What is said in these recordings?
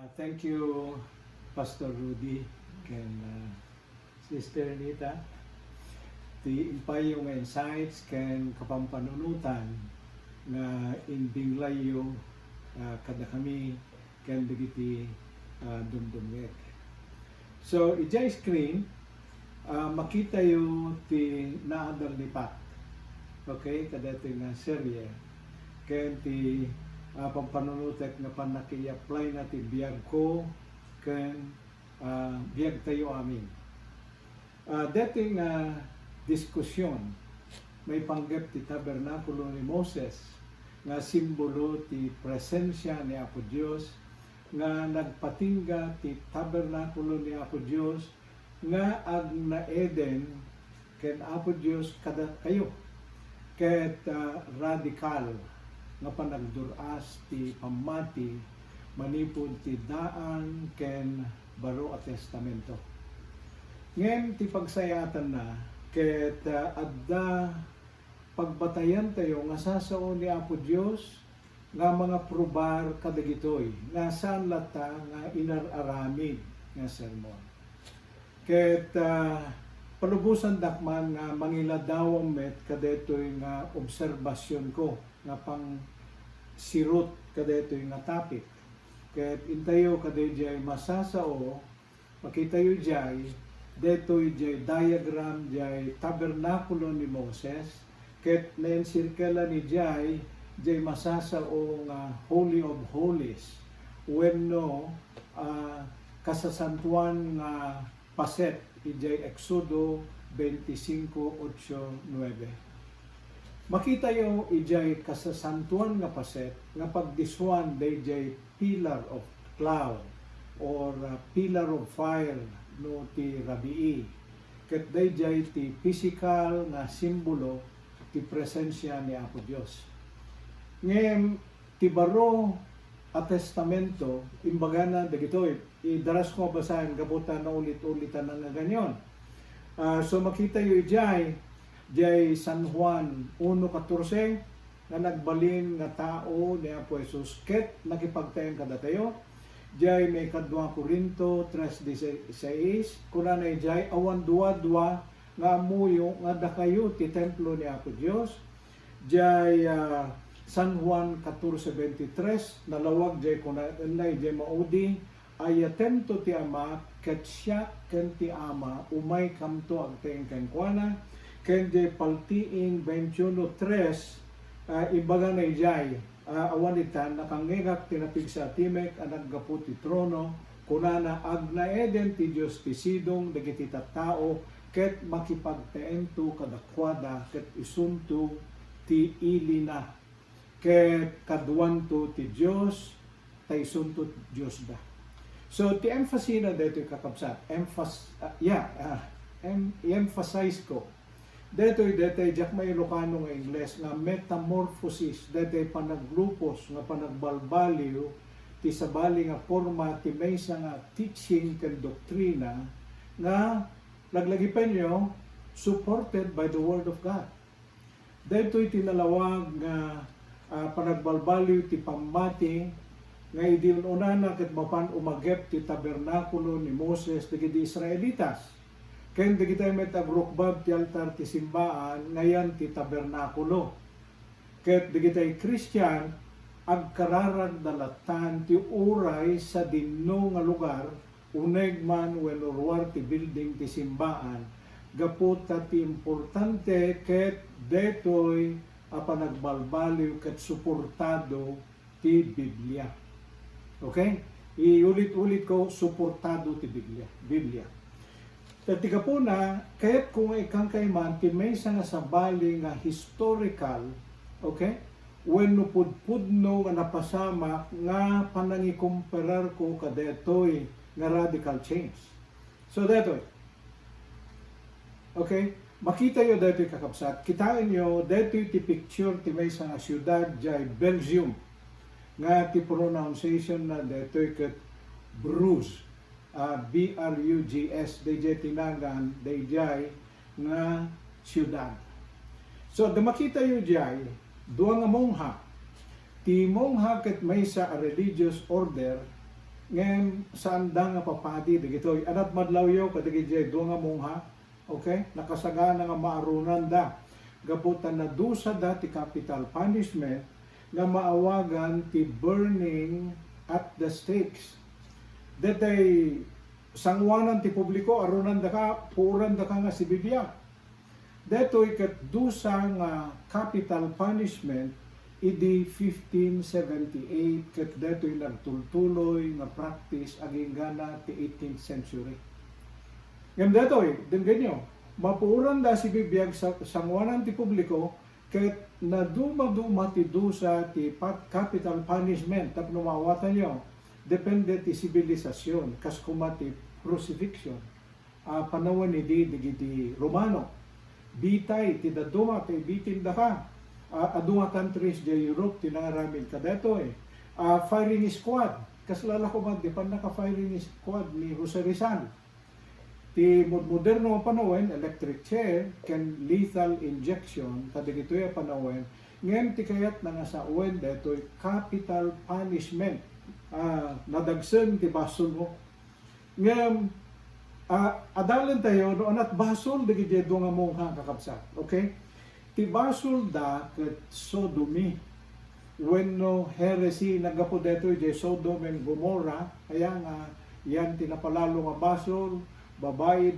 Thank you, Pastor Rudy and Sister Nita. Impayong insights ken kapampanunutan na inbinglayo kada kami ken digiti dumdumwek. So, ijay screen, makita yung ti naadal ni Pat. Okay, kada ito nga serye. Ken ti pampanunutek na panaki-apply natin biyag ko ken biyag tayo amin. Dating diskusyon may panggap ti tabernakulo ni Moses nga simbolo ti presensya ni Apo Dios nga nagpatingga ti tabernakulo ni Apo Dios nga ag na Eden ken Apo Dios kada kayo ket radikal nga panagduras ti pamati manipod ti daan ken baro a testamento. Ngayon ti pagsayatan na ket adda pagbatayan tayo nga sasao ni Apo Dios nga mga probar kadagitoy nga saan lata nga inararamid nga sermon. Ket palubusan dakman nga mangiladawang met kadetoy nga obserbasyon ko nga pang sirot kadetoy nga topic. Ket intayo kadejay masasao makitayo jay detoy jay diagram jay tabernakulo ni Moses ket na-encircela ni jay masasao nga Holy of Holies wenno kasasantuan nga paset ijay Exodo 25:8-9. Makita yo ijay kasasantuan nga paset nga pagdiswan dayjay pillar of cloud or pillar of fire no ti Rabii. Ket dayjay ti physical nga simbolo ti presensya ni Apo Dios. Ngem ti baro a testamento imbaga na dagitoy idaras ko basahin gabutan na ulit-ulitan nga ganyon. So makita yo ijay San Juan 1:14 na nagbalin nga tao ni Apo Jesus ket nakipagtayon kada tayo. Jay may 2 Corinto 3:16 kuna na jay awan duwa-duwa nga amuyo nga dakayo ti templo ni Apo Dios. Jay San Juan 14:23 nalawag jay kuna na jay maudi ay atento ti ama ket siya ken ti ama umay kamto agteng ken kuana ken jay paltiing 21:3 imbaga na jay awanitan nakangegak tinapig sa timek anag gapu ti trono kunana agna Eden ti Dios ti sidong dagiti tattao ket makipagteento kadakwada ket isunto ti ilina ket kadwanto ti Dios ta isunto Dios da. So ti emphasis na dito kakabsat emphasize ko detoy jak may Ilocano nga Ingles nga metamorphosis detoy panaggrupos nga panagbalbaliw ti sabali nga forma ti maysa nga teaching ken doktrina nga laglagipan nyo supported by the Word of God. Detoy tinalawag nga panagbalbaliw ti pamati nga idinunana ket mapan umagep ti tabernakulo ni Moses dagiti Israelitas. Ken digitay met agrukbab ti altar ti simbaan ngayan ti tabernakulo. Ket digitay Christian agkararag dalatan ti uray sa dinno nga lugar uneg man wenno ruar ti building ti simbaan gaputa ti importante ket detoy panagbalbaliw ket suportado ti Biblia. Okay? Iulit-ulit ko suportado ti Biblia. Tatika po na, kaya't kung ikang kayman, ti may nga sabali nga historical, okay? When no pudpudno nga napasama, nga panangikumparar ko kadetoy nga radical change. So detoy, okay? Makita nyo detoy kakapsat, kitain nyo detoy ti picture ti may nga syudad jay Belgium, nga ti pronunciation na detoy ket Bruges. BRUGS DJ tinagan DJ nga siyudad. So makita yu jay duwa nga mongha. Ti mongha ket maysa a religious order ngayon sa anda nga papadi digitoy anat madlawyo kadagiti jay duwa nga mongha, okay, nakasagana nga maarunan da gabutan na dusa da ti capital punishment nga maawagan ti burning at the stakes. Detay sangwanan ti publiko arunan da ka puran da ka nga si Biblia. Detoy ket dusa nga capital punishment idi 1578 ket detoy nagtultuloy nga practice aging gana ti 18th century. Ngem detoy dengenyo mapuuran da si Biblia sa sangwanan ti publiko ket naduma-duma ti dusa ti capital punishment tapno mawatan nyo depende ti sibilisasyon kas kumati crucifixion panawon ni digiti Romano bitay ti daduma kay bitin da ka adunga countries di Europe tinaramin kadetoy firing squad kas lalako man di pan naka firing squad ni Jose Rizal ti moderno panawin electric chair ken lethal injection kadigito ya panawin ngem ti kayat na nga sa uwen detoy capital punishment nadagsen ti basol mo ngem adalan tayo no anat basol digiti do nga mongha kakabsat, okay, ti basol da ket sodomy wenno heresy nagapo detoy di Sodom and Gomorrah kaya nga yan tinapalalo nga basol babae,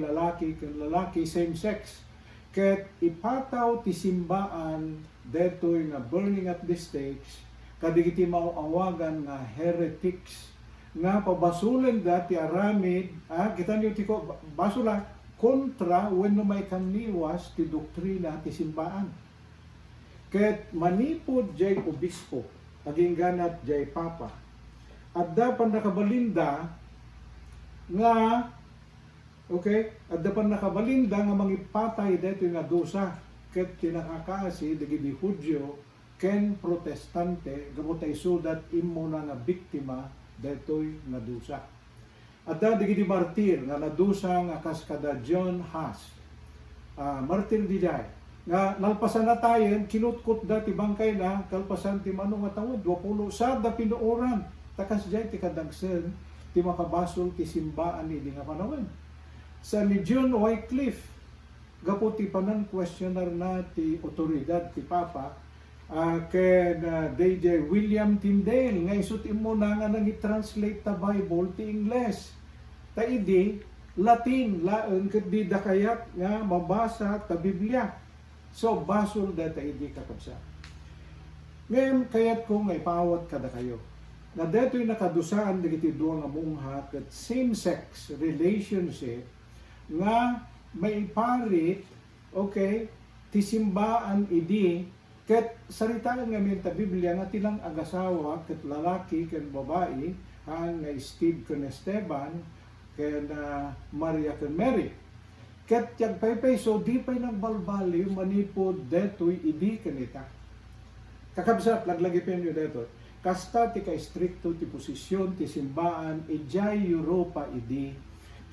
lalaki, ken lalaki, same sex. Ket ipataw ti simbaan detoy nga burning at the stakes kadigiti mauawagan nga heretics nga pabasulen dati aramid kita niyo ti ko basula kontra wenno may kaniwas ti doktrina ti simbaan. Ket manipod jay obispo aging ganat jay papa adda pan nakabalinda nga okay, at dapan nakabalinda nga mangipatay dito nga dusa ket tinakakasi digiti Hudyo ken protestante gamotay sudat immo na nga biktima detoy nga dusa. Adda digiti martir nga nadusa nga kaskada John Huss. Martir di jay nga nalpasan na tayen kinutkot dati bangkay na kalpasan ti manong nga tawod 20 sada pinuoran takas jay ti kadagsen ti makabasol ti simbaan ni nga panawin. Sa ni John Wycliffe gapo ti panan questioner na ti otoridad ti Papa ken DJ William Tyndale nga isut imo na nga nang i-translate ta Bible ti Ingles ta idi Latin laen ket di dakayat nga mabasa ta Biblia so basol data idi kakabsa. Ngayon kayat ko nga ipawat kada kayo na detoy nakadusaan digiti duwa nga mungha ket same sex relationship nga may parit, okay, ti simbaan idi ket saritaan nga men ta Biblia nga tilang agasawa ket lalaki ken babae nga Steve ken Esteban ken Maria ken Mary ket tiag paypay so di pay nagbalbali manipod detoy idi kanita kakabsat laglagi penyo detoy kasta ti ka stricto ti posisyon ti simbaan ijay Europa idi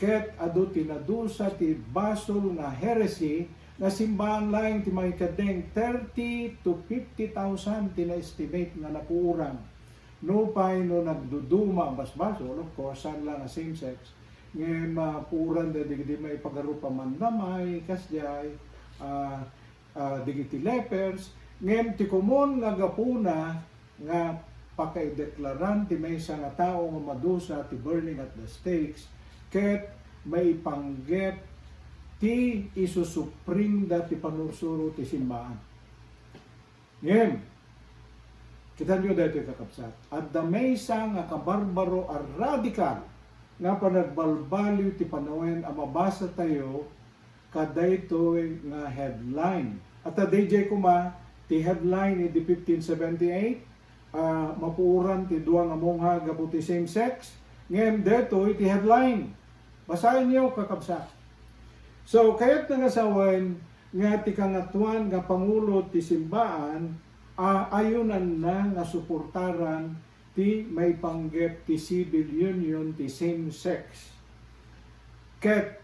ket adu tinadusa ti basol nga heresy na simbahan lang ti may kadeng 30 to 50,000 tina-estimate nga napuuran no pay no nagduduma bas basol of course san lang nga same sex ngayon mapuuran da digiti may pagarupa mandamay kasjay digiti lepers ngayon ti kumon nga gapuna nga pakaideklaran ti may nga tao nga madusa ti burning at the stakes ket may panggep ti isusupring dati panursuro ti simbaan. Ngayon, kita nyo dito kakapsat. At damay nga kabarbaro ar radikal nga panagbalbaliw ti panawin ang mabasa tayo kadaytoy nga headline. At DJ kuma ti headline di 1578 mapuuran ti duwa nga mongha gapu ti same sex. Ngayon detoy ti headline. Basahin niyo kakabsat. So kayat nga sawan nga ti kangatuan nga pangulo ti simbaan ayunan na nga suportaran ti may panggep ti civil union ti same sex. Ket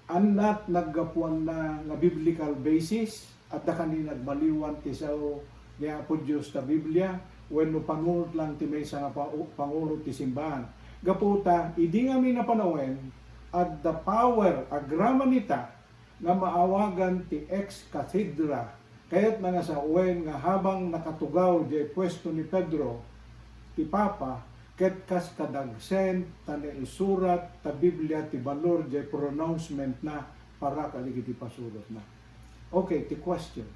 anat naggapuan na nga biblical basis at da kani nagbaliwan ti sao nga po Diyos ta Biblia wenno pangulo lang ti may nga pangulo ti simbahan. gaputa, idi nga mi napanawen, at the power, agraman nita, nga maawagan ti ex-cathedra, kayat na nga sa uwen nga habang nakatugaw di pwesto ni Pedro, ti Papa, ket kas kadagsen, tani isurat, ta Biblia, ti balor, di pronouncement na, para kaligiti pasurot na. Okay, ti question.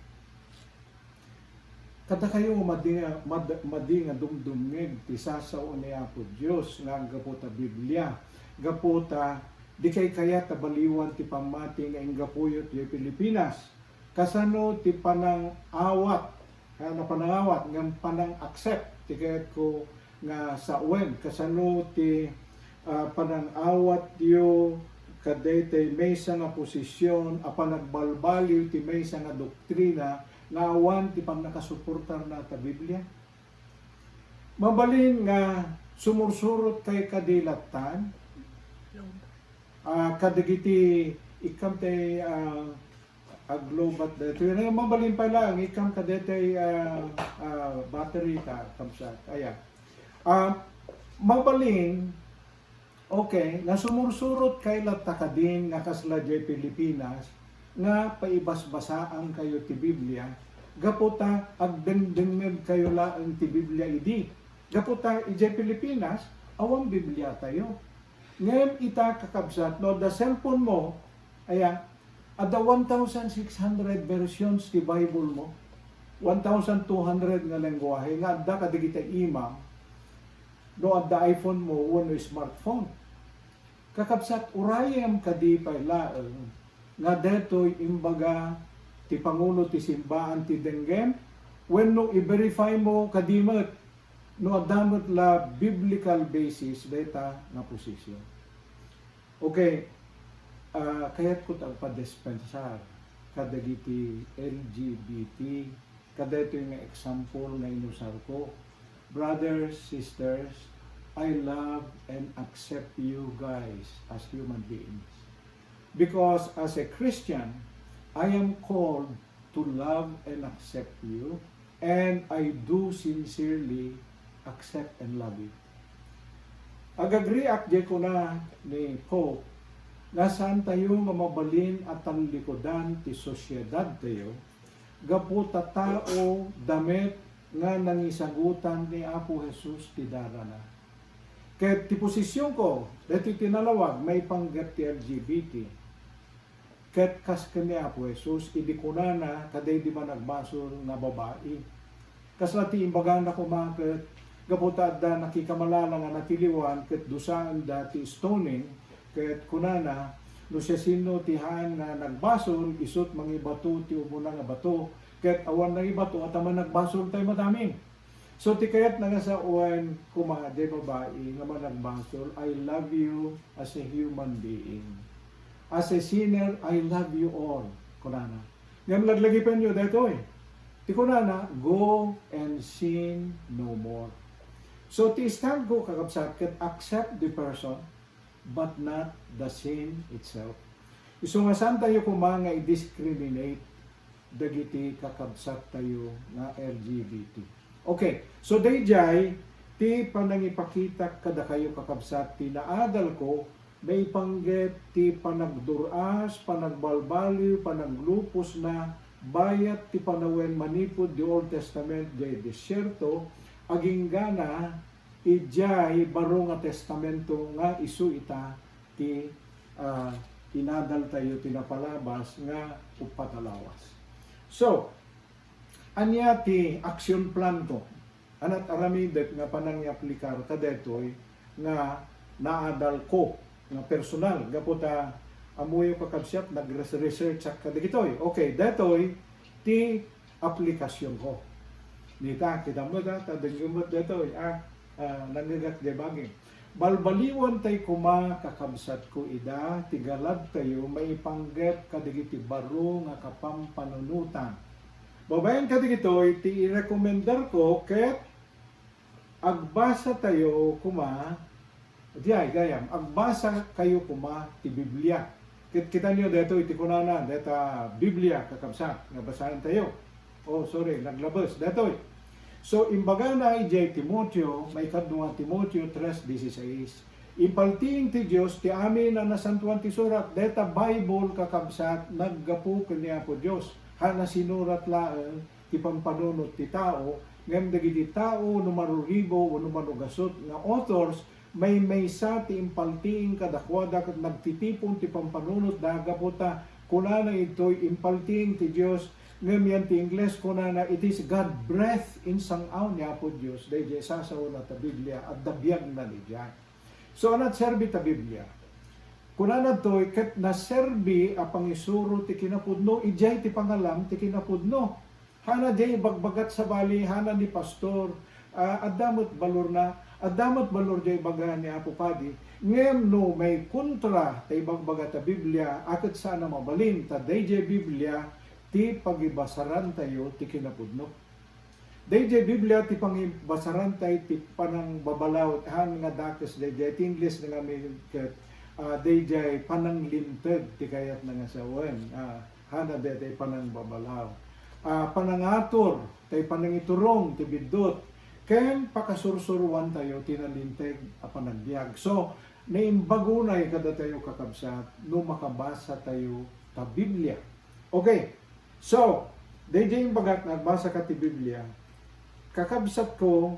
Kada kayo madi nga dumdumig ti sasaw ni Apo Dios nga gaputa Biblia. Gaputa di kay kaya tabaliwan ti pamati nga ingapuyot di Pilipinas. Kasano ti panang awat, na panangawat nga panang accept ti kayat ko nga sa uwen. Kasano ti panang awat yo kadaytay maysa nga posisyon apan nagbalbaliw ti maysa nga doktrina nga awan ti pang nakasuportar na ta Biblia. Mabalin nga sumursurot kay kadilatan, kadagiti ikam tay aglobat dito. Yung mabalin pa lang, ikam kadetay battery ta, kamsat. Ayan. Mabalin, okay, nga sumursurot kay latakadin nga kasladya Pilipinas, nga paibasbasaan kayo ti Biblia, gaputa agdengdengmed kayo laang ti Biblia idi. Gaputa ijay Pilipinas, awang Biblia tayo. Ngayon ita kakabsat, no, the cellphone mo, ayan, ada 1,600 versions ti Bible mo, 1,200 nga lengguwahe, nga adda kadigita imam, no, adda iPhone mo, wano smartphone. Kakabsat, urayam kadipay laang, nga detoy imbaga ti Pangulo ti Simbaan ti Denggem, when no i-verify mo kadimat, no adamot la biblical basis data na posisyon. Okay, kayat ko tagpa-dispensar kadagiti LGBT, kadito yung example na inusar ko. Brothers, sisters, I love and accept you guys as human beings. Because as a Christian, I am called to love and accept you, and I do sincerely accept and love you. Agagriak di ko na ni Pope, nasaan tayo nga mabalin at ang likodan ti sosyedad tayo, gaputa tao damit nga nangisagutan ni Apo Jesus ti darana. Kaya ti posisyon ko, dito tinalawag, may panggap ti LGBT. Ket kas kani Apo Jesus, idikunana, kaday di ba nagbasol na babae. Kas nati imbagan na kumakit, gaputa da nakikamalala nga natiliwan, ket dusaan dati stoning, ket kunana, no siya sino tihan na nagbasol, isot mga bato, ti umuna nga bato, ket awan na ibato, at aman nagbasol tayo madaming. So ti kayat na nga sa uwan kumade babae, nga man nagbasol, I love you as a human being. As a sinner, I love you all. Kunana. Ngayon laglagipan nyo dito eh. Ti kunana, go and sin no more. So ti stand go kakabsat, can accept the person, but not the sin itself. Iso nga saan tayo kumanga i-discriminate dagiti kakabsat tayo na LGBT. Okay, so dayjay, ti panangipakita kada kayo kakabsat, ti naadal ko, may panggep ti panagduras, panagbalbaliw, panaglupos na bayat ti panawen manipod di Old Testament di desyerto, aging gana ijay baro nga testamento nga isu ita ti inadal tayo tinapalabas nga upatalawas. So, anya ti action plan to? Anat aramidet nga panang i-aplikar kadetoy nga naadal ko nga personal gaputa amuyo kakabsyat nag-research sa kadagitoy. Okay, detoy ti aplikasyon ko. Nita kita mo da tadengumot detoy nanigat de bagay. Balbaliwan tay kuma kakabsat ko ida tigalad tayo may panggep kadigiti baro nga kapampanunutan. Babayan kadigitoy ti i-recommendar ko ket agbasa tayo kuma diay gayam, agbasa kayo kuma ti Biblia. Kita niyo dito iti kunana, deta Biblia kakabsat, nga basahan tayo. Oh, sorry, naglabas dito. So imbaga na ijay Timoteo, may kadunga Timoteo 3:16. Impaltiing ti Diyos, ti amin na nasantuan ti surat, deta Bible kakabsat, naggapu kanya po Diyos. Hana sinurat laeng, ti pampanunot ti tao, ngem dagiti tao, numaruribo, o numarugasot, nga authors, may sa ti impaltiing kadakwada, kat nagtitipon ti pampanunot, dagaputa, kunana ito'y impaltiing ti Diyos, ngem yan ti Ingles kunana, it is God breath in sangaw niya po Diyos, dahil sasaw na ta Biblia, at dabiyag na ni Diyan. So, anat serbi ta Biblia. Kunana to'y, kat naserbi apang isuro ti kinapudno, ijay ti pangalam ti kinapudno. Hana jay bagbagat sa bali, hana ni pastor, adamot balor na, adamot balor jay baga ni Apo Padi, ngem no may kontra tay bagbagat ta Biblia, akat sana mabalin ta dayjay Biblia, ti pagibasaran tayo ti kinapudno. Dayjay Biblia ti pangibasaran tayo ti panang babalaw, han nga dakes dayjay, ti English nga may dayjay panang linted ti kayat nga sawen, hana dayjay panang babalaw. Panangator, tay panangiturong, ti bidot, ken pakasursuruan tayo, tinalinteg, panagbiag. So, naimbagunay kada tayo kakabsat, no makabasa tayo ta Biblia. Okay, so, dayjay yung bagat nagbasa ka ti Biblia, kakabsat ko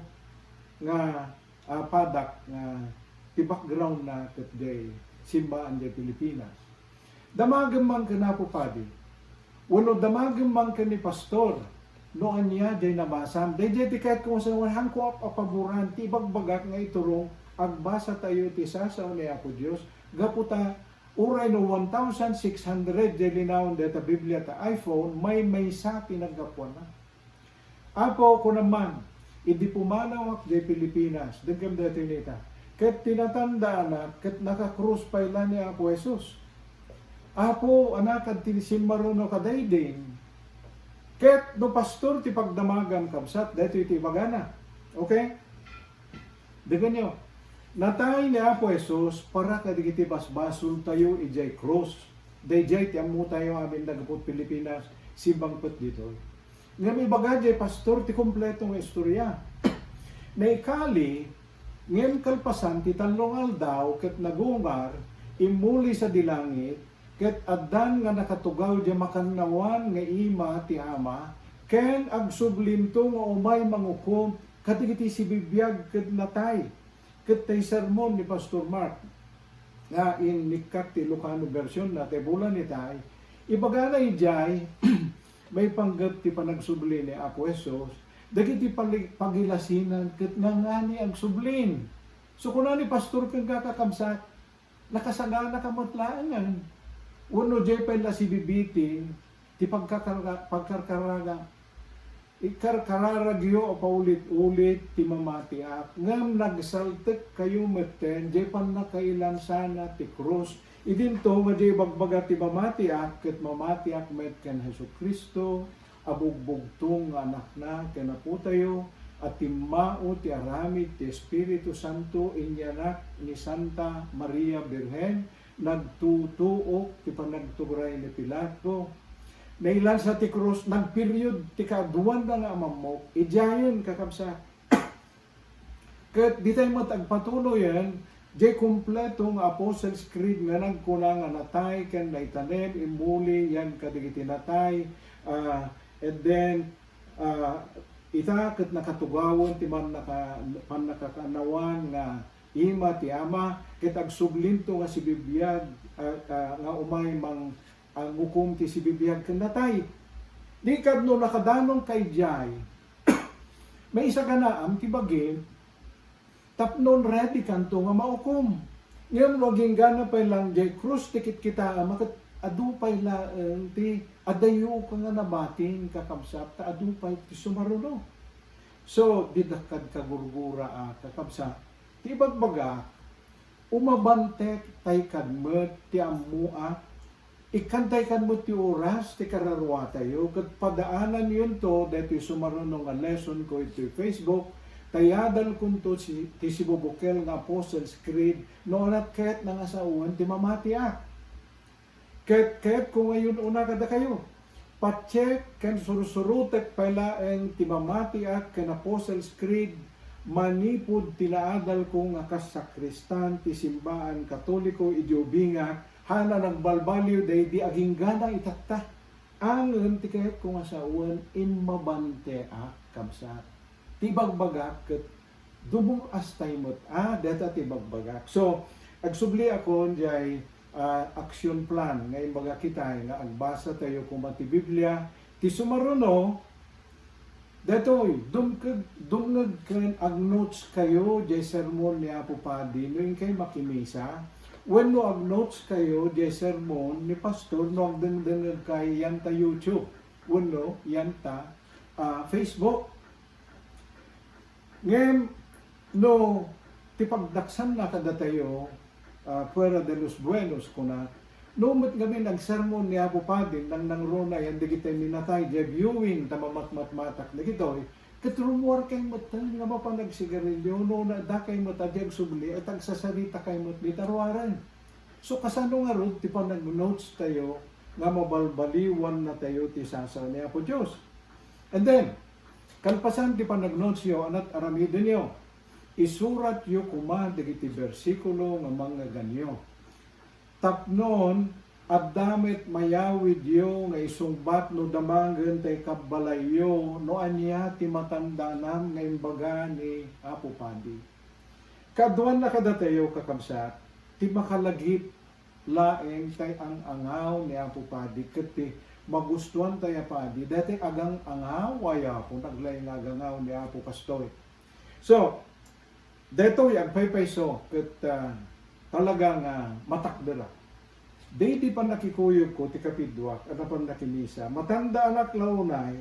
nga padak nga ti background na katday simbaan di Pilipinas. Damagam man ka na po Padi. Wano damagam man ka ni pastor. Noon niya day nabasam. Day ti kahit kung sa wahan ko apaburan ti bagbagak nga iturong agbasa tayo ti sasaw ni Apo Diyos. Gaputa uray no 1,600 day linawon deta Biblia ta iPhone may sa pinaggapuan na. Apo ko naman, hindi pumanawak di Pilipinas, dagam dati nita. Kat tinatanda na, kat nakakrus pa ilan ni Apo Jesus. Apo, anak at tinisimmaruno kadayden. Kat no pastor ti pagdamagan kabsat, dito iti bagana. Okay? Dagan nyo, natay ni Apo Jesus, para kadigiti basbasul tayo ijay krus. Dayjay ti amu tayo amin nagapot Pilipinas, sibangpot dito. Nga may bagay, pastor, ti kompletong istorya. Naikali, ngem kalpasan, ti talongal daw, ket nagungar, imuli sa dilangit, ket addan nga nakatugaw di makannawan nga ima ti ama, ken agsublinto nga umay mangukom, katigiti si bibiyag ket natay, ket tay sermon ni Pastor Mark, nga in Nikat ti Lucano version na, te bulan ni tay, ibagana ijay, may panggap ti panagsubli ni Apo Jesus, dagiti pagilasinan, ket ngangani ang sublin. So kung ni pastor kang kakakabsat, nakasagana kamatlaan, uno jay pala si bibitin, ti pagkarkaraga, ikarkararagyo o paulit-ulit ti mamatiak, ngam nagsaltek kayo meten, jay pan nakailan sana ti krus, idinto majay bagbaga ti mamatiak, ket mamatiak met ken Hesus Kristo, abugbugtong anak na ken Apo tayo, at timmao ti aramid ti Espiritu Santo inyanak ni Santa Maria Birhen, nagtutuok ti panagturay ni Pilato, nailan sa ti krus, nagperiod ti kaduan na nga amamok, ijayon kakabsa. Ket di tayo matagpatuloyan, jay kumpletong Apostles' Creed nga nagkunang nga natay, ken naitanem, imuli, yan kadigiti natay, and then, ita ket nakatugawon ti man nakakanawan nga ima ti ama, ket agsublinto nga si bibiyag, nga umay mang ang hukom ti si bibiyag ken natay. Di kadno nakadanong kay jay, may isa ka na ti bagay, tapnon ready kanto nga maukom. Ngayon waging gana pa lang jay krus tikit kita makat adupay la ti adayo ka nga nabating kakabsat ta adupay ti sumaruno. So didakad kagurgura kakabsat ti bagbaga umabantek tay kadmet ti amua ikantay kadmet ti oras ti kararwa tayo ket padaanan yun to deti sumaruno nga lesson ko iti Facebook. Tayadal kunto ti sibubukel nga Apostles' Creed noon at ket nangasauan ti mamatiak. Ket kung ngayon una kada kayo, pacheck ken sursurutek pala ang ti mamatiak ken Apostles' Creed manipod tinaadal ko nga kasakristan ti simbaan katoliko idiubinga hana nagbalbaliw day di aging gana itakta ang ti kayat ko nga sa uwan in mabante kabsat tibagbagak ket dubong astaymot deta tibagbagak. So agsubli ako jay action plan nga imbaga kita nga agbasa tayo kung ti Biblia ti sumaruno datoy dumngeg ken ag notes kayo jay sermon ni Apo Padi no kay makimisa when no ag notes kayo jay sermon ni pastor no ag dengdengeg kay yanta YouTube wenno yanta Facebook ngem no ti pagdaksan na kada tayo Fuera de los Buenos kuna numot kami nagsermon ni Apo Padi nang nangrona yan di kita minatay di viewing tamamat-matmatak na gitoy katrumor kay matang nga pa nagsigarilyo no na da kay matadiyag subli at agsasarita kay matli tarwaran. So kasano nga ron ti pa nag-notes tayo nga mabalbaliwan na tayo ti sasaw ni Apo Diyos. And then kalpasan ti pa nag-notes yo anat aramidin yo isurat yo kuma dagiti bersikulo nga mga ganyo. Tapnon, abdamit mayawid yo nga isungbat no damangan tay kabalayo no anya ti matandanam nga imbaga ni Apo Padi. Kaduan na kadatayo kakabsat, ti makalagip laeng tay ang angaw ni Apo Padi ket magustuhan tayo Padi dati agang angaw waya kung naglaing agangaw ni Apo Pastoy. So, detoy agpaypayso ket talagang matakdera. Di pa nakikuyog ko ti kapidwak ano pa nakimisa. Matanda anak launay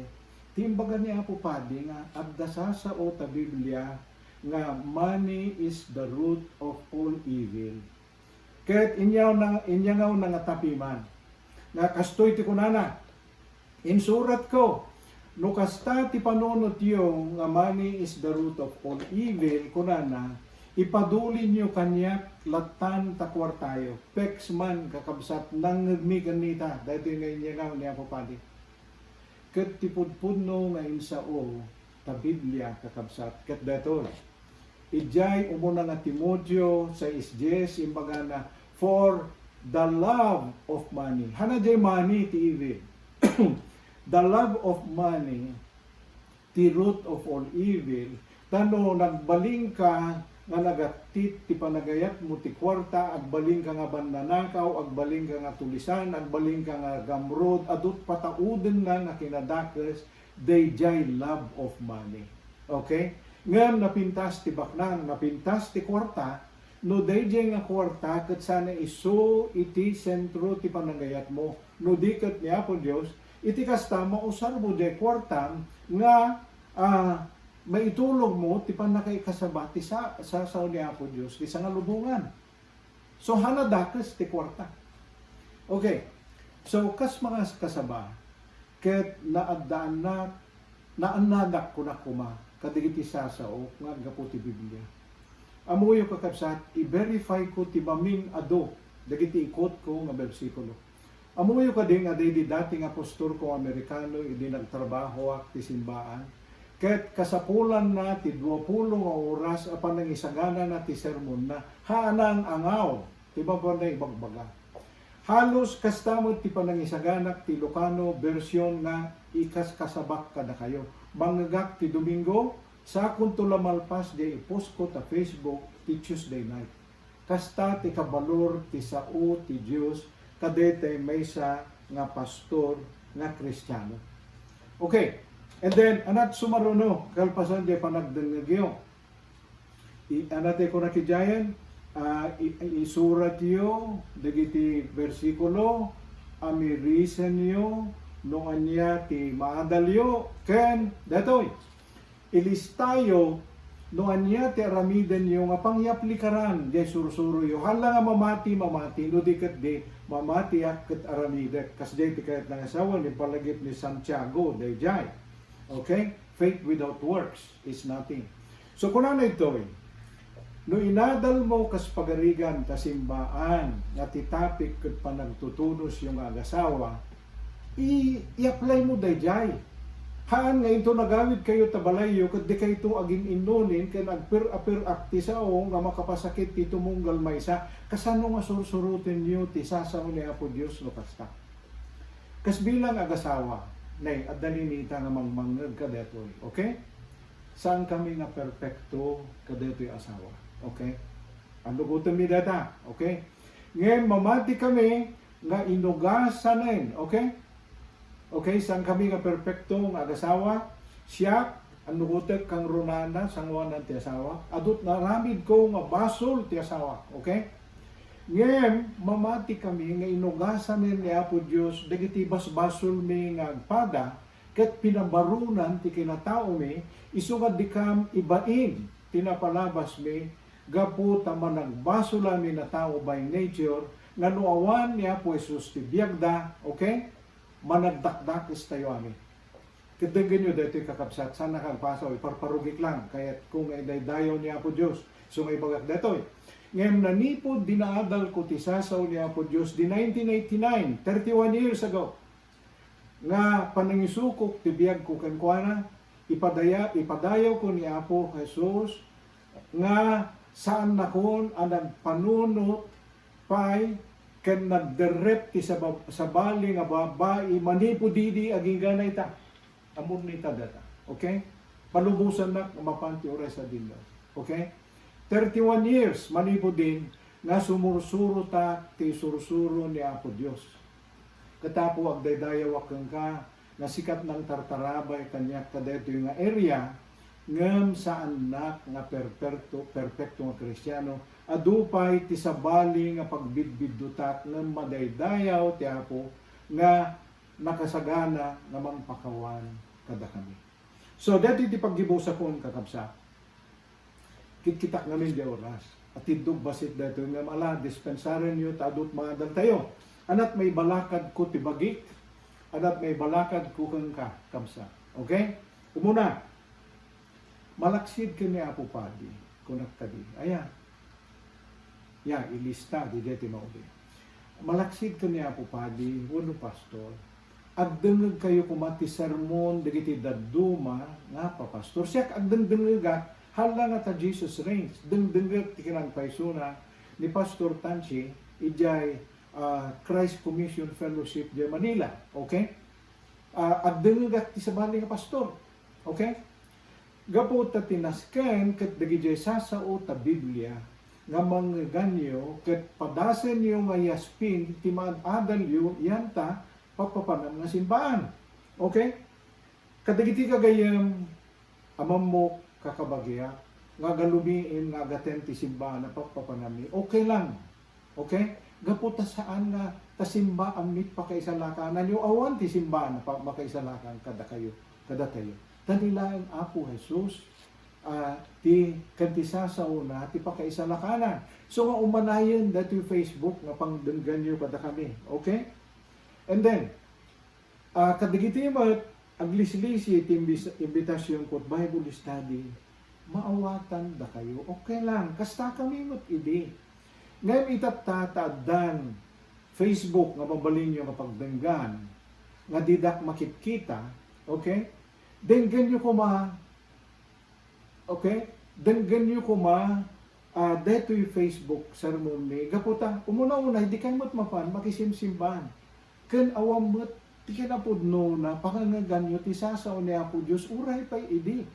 timbaga ni Apo Padi nga agdasasa o ta Biblia nga money is the root of all evil. Ket inyaw na nga tapiman. Nga kastoy ti kunana. Insurat ko no kasta ti panunot yung nga money is the root of all evil kunana ipadulin nyo kanyak latan takwar tayo pex man kakabsat nang nagmigan nita dahil yung ngayon nga ni Apo Padi ket tipudpudno nga insao ta Biblia kakabsat ket detoy ijay umuna nga Timoteo 6:10 imbaga na for the love of money hana jay money ti evil the love of money ti root of all evil tano nagbaling ka nga nagatit ti panagayat mo ti kwarta agbaling ka nga bannanakaw agbaling ka nga tulisan agbaling ka nga gamrod adut patauden nga kinadakes they jay love of money. Okay ngem napintas ti baknang napintas ti kwarta no day jay nga kwarta ket sana isu iti sentro ti panagayat mo no diket ni Apo Dios iti kasta mausar mo jay kwarta nga maitulog mo ti panakay kasabati sa ni Apo Dios ti nga lubungan. So hanadakes ti kwarta. Okay. So kas mga kasaba ket naadaan na naanadak ko na kuma kadigiti sasao nga gapu ti Biblia. Amuyo kakabsat i-verify ko ti bamin ado dagiti ikot ko nga bersikulo. Amuyo ka din nga di dating apostol ko Amerikano idi nagtrabaho ti simbaan. Ket kasapulan na ti 20 nga oras apan nang isagana na ti sermon na hanang angaw ti babanda ibagbaga. Halos kastamot ti panangisaganak ti Ilocano version nga ikas kasabak kada kayo. Mangagak ti Domingo sa kunto lamalpas di ipost ko ta Facebook ti Tuesday night. Kasta ti kabalor ti sao ti Dios kadete maysa nga pastor nga Kristiyano. Okay. And then, anat sumaruno, kalpasan di panagdengagyo. Anate ko nakijayan, isurat yo, dagiti versikulo, amirisan yo, no anya ti maadalyo, ken, datoy, ilistayo, no anya ti aramiden yo, nga pangyaplikaran, di sursuro yo, hala nga mamati, no dikat di, mamati ket aramidek, kas di ti kayat ng asawa, ni palagip ni Santiago, di jay. Okay? Faith without works is nothing. So kung ano ito no inadal mo kas pagarigan ta simbaan nga titapik ket panagtutunos yung agasawa i-apply mo dayjay Haan nga ito nagawid kayo tabalayo, kat di kayo ito aging inunin, kaya nagpir-apir akti sa o, nga makapasakit tito mong galmay sa, kasano nga sursurutin niyo, ti sasaw ni Apo Diyos, no kasta. Kas bilang agasawa, nay, at dalinita nga mangmangag ka detoy, okay? Saan kami nga perfecto ka detoy asawa, okay? Ano gutom ni data, okay? Ngayon, mamati kami, nga inugasanin, okay? Okay, saan kami nga perfecto nga agasawa? Siya, ang nugutek kang runana, sangwa ng ti asawa. Adot naramid ko nga basol ti asawa, okay? Ngayon, mamati kami nga inugasan ni Apo Diyos, dagiti basol mi nga agpada, ket pinabarunan ti kinatao mi, isugad di kam ibain, tinapalabas mi, gapu tama nagbasol mi na tao by nature, nga nuawan ni Apo Jesus ti biyagda, okay? Managdakdakis tayo amin. Kadaghan nyo dito kakapsat, sana kagpasaw, iparparugik lang, kaya kung ay dayo ni Apo Diyos, so may bagak dito. Ngayon nanipod, dinaadal ko tisasaw ni Apo Diyos, di 1989, 31 years ago, nga panangisukok, tibiyag ko kankwana, ipadayaw ko ni Apo Jesus, nga saan na kon ang nagpanunot, pay, ken nagderep ti sa bali nga babae manipo didi aging ganay ta amon nita data, okay? Palubusan na mapanti oray sa dinlo, okay? 31 years manipo din nga sumursuro ta ti sursuro ni Apo Dios. Katapo agdaydayaw kang ka nga sikat ng tartarabay kanya kadeto nga area ngem saan nak nga perfecto nga Kristiyano adupay ti sabali nga pagbidbidutak ng madaydayaw ti Apo nga nakasagana nga mangpakawan kada kami. So dati ti paggibusa kon kakabsa. Kitkitak namin di oras. At tidog basit dito nga ala dispensaren niyo ta adut madal tayo. Anat may balakad ko ti bagik. Anat may balakad ko kang ka kabsa. Okay? Umuna, malaksid ka ni Apo Padi kunak kadi. Ayan. Ya, ilista di deti mauli. Malaksid ka ni Apo Padi, uno pastor. Agdengeg kayo kumati sermon dagiti daduma nga pa pastor. Siya agdengeg hala nga ta Jesus reigns. Dengdengeg ti kinang paisuna ni Pastor Tanchi ijay Christ Commission Fellowship di Manila. Okay? Agdengeg ti sabali nga pastor. Okay? Gapo ta tinasken ket dagiti sasao ta Biblia nga mangganyo ket padasen niyo nga yaspin timaan adal yu yanta papapanan nga simbahan. Okay? Kadagiti kagayem amam mo kakabagya nga galumiin nga agaten ti simbahan na papapanami. Okay lang. Okay? Gaputa saan nga tasimba ang mit pakaisalakan nanyo awan ti simbahan na makaisalakan kada kayo kada tayo. Tanilaan Apo Jesus ti kantisa sa una ti pakaisalakanan. So nga umanayon dati Facebook nga pangdenggan nyo kada kami. Okay? And then kadigiti mo aglis-lisi ti imbitasyon ko Bible study maawatan da kayo. Okay lang. Kasta kami mo't idi. Ngayon itatatadan Facebook nga mabalin nyo nga pagdenggan nga didak makikita. Okay? Denggan nyo kuma. Okay? Denggan nyo kuma dito yung Facebook sermon ni gaputa. Umuna-una, hindi kayo mo't mapan, makisimsimbahan. Kan awam mo't ti kinapudno na pakangagan nyo ti sasaw ni Apo Diyos, uray pa'y idi.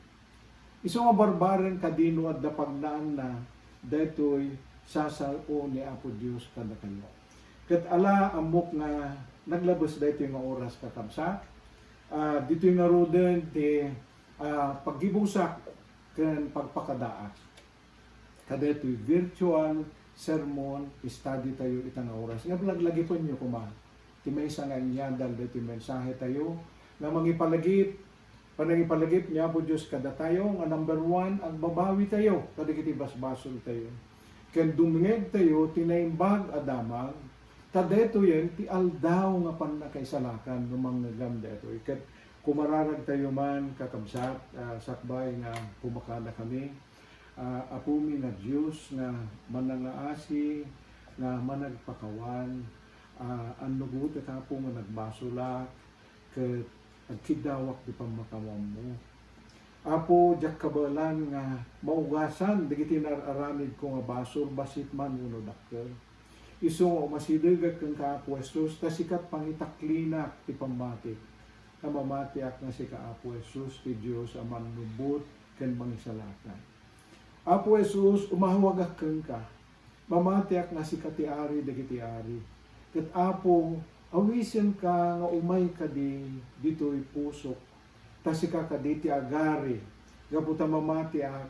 Iso nga barbaren kadino at dapagnaan na dito yung sasaw ni Apo Diyos kada kayo. Kat ala amok nga naglabas dito yung oras kakabsa. Dito yung naroden ti paggibusak kan pagpakadaas. Kada ito'y virtual sermon, study tayo itang oras. Nga laglagi po nyo kumahan. Ti may isa nga inyadal dito yung mensahe tayo na mangipalagip, panangipalagip niya po Diyos kada tayo, nga number 1, ang babawi tayo, kada kiti basbasol tayo. Kan dumingeg tayo, tinaimbag adamang, tadeto yan, ti aldaw nga panakaisalakan ng mga gamdeto. Ikat kumararag tayo man kakabsat, sakbay nga pumakada kami, apumi nga Diyos nga manangaasi, nga managpakawan, ang nugut at po nga nagbasula, kat agkidawak di pamakamam mo. Apo jak kabalan nga maugasan digiti nararamid ko nga basur basit man uno dakkel. Isu nga umasidegat kang Kaapo Jesus ta sikat pangitaklina ti pamati. Namamatiak nga si Kaapo Jesus ti Dios a manlubot ken mangisalatan. Apo Jesus umahawagak kang ka. Mamatiak nga si katiari dagiti ari. Ket Apo awisen ka nga umay ka ditoy pusok tasika kaditi agari gaputa mamatiak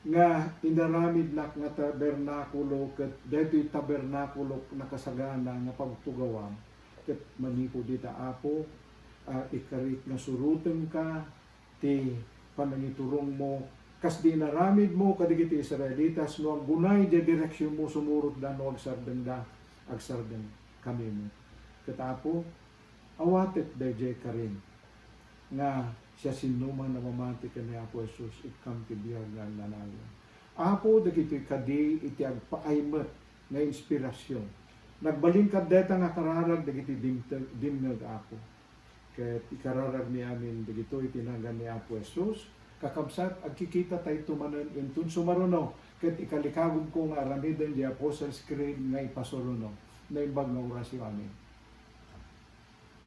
nga inaramid nak nga tabernakulo ket detoy tabernakulo nakasagana nga pagtugawam ket manipo dita Apo ikarit nga suruten ka ti panangiturong mo kas di naramid mo kadigiti Israelitas no gunay di direksyon mo sumurot da no agsarden kami mo ket Apo awatet dayjay karin nga siya sinuman na mamati ka ni Apo Jesus ikam tibiyag nga nanayon. Apo dagiti kadi iti agpaaymet nga inspirasyon. Nagbalingkad deta nga kararag dagiti dimneg Apo. Ket ikararag ni amin dagito itinagan ni Apo Jesus kakabsat agkikita tayo tumanen intun sumaruno ket ikalikagom ko nga aramiden di Apostles' Creed nga ipasuruno na imbag nga orasyon amin.